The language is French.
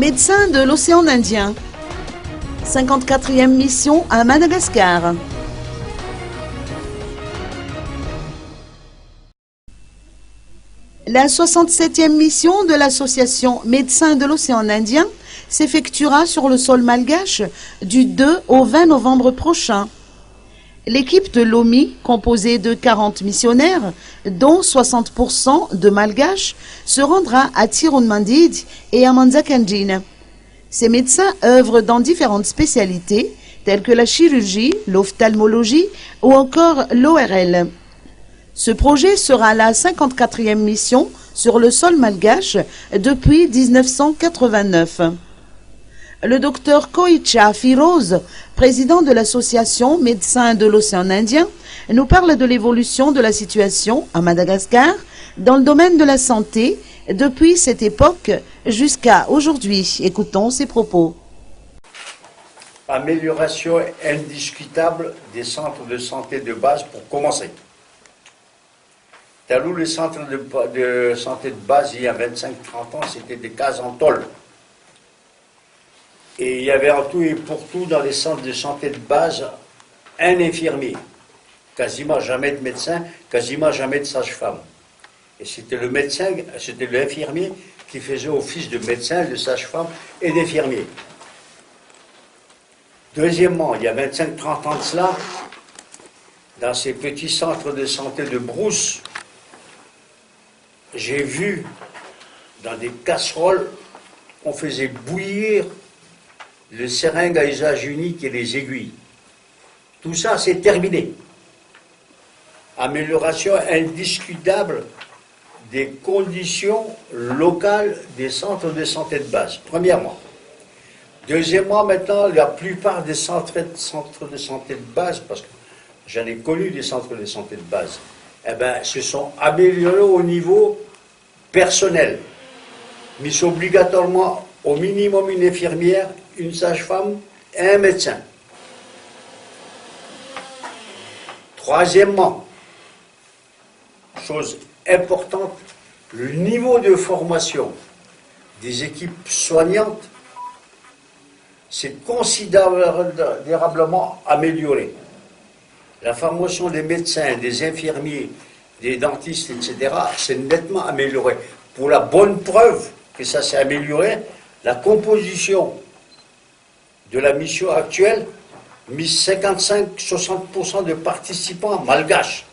Médecins de l'océan Indien. 54e mission à Madagascar. La 67e mission de l'association Médecins de l'océan Indien s'effectuera sur le sol malgache du 2 au 20 novembre prochain. L'équipe de l'OMI, composée de 40 missionnaires, dont 60% de malgaches, se rendra à Tirunmandid et à Manzakandjin. Ces médecins œuvrent dans différentes spécialités, telles que la chirurgie, l'ophtalmologie ou encore l'ORL. Ce projet sera la 54e mission sur le sol malgache depuis 1989. Le docteur Koicha Firoz, président de l'association Médecins de l'océan Indien, nous parle de l'évolution de la situation à Madagascar dans le domaine de la santé depuis cette époque jusqu'à aujourd'hui. Écoutons ses propos. Amélioration indiscutable des centres de santé de base pour commencer. Talou, les centres de santé de base, il y a 25-30 ans, c'était des cases en tôle. Et il y avait en tout et pour tout dans les centres de santé de base un infirmier. Quasiment jamais de médecin, quasiment jamais de sage-femme. Et c'était le médecin, c'était l'infirmier qui faisait office de médecin, de sage-femme et d'infirmier. Deuxièmement, il y a 25-30 ans de cela, dans ces petits centres de santé de brousse, j'ai vu dans des casseroles, on faisait bouillir le seringue à usage unique et les aiguilles. Tout ça, c'est terminé. Amélioration indiscutable des conditions locales des centres de santé de base, premièrement. Deuxièmement, maintenant, la plupart des centres de santé de base, parce que j'en ai connu des centres de santé de base, eh ben, se sont améliorés au niveau personnel. Mis obligatoirement au minimum une infirmière, une sage-femme et un médecin. Troisièmement, chose importante, le niveau de formation des équipes soignantes s'est considérablement amélioré. La formation des médecins, des infirmiers, des dentistes, etc., s'est nettement améliorée. Pour la bonne preuve que ça s'est amélioré, la composition de la mission actuelle mise 55-60% de participants malgaches.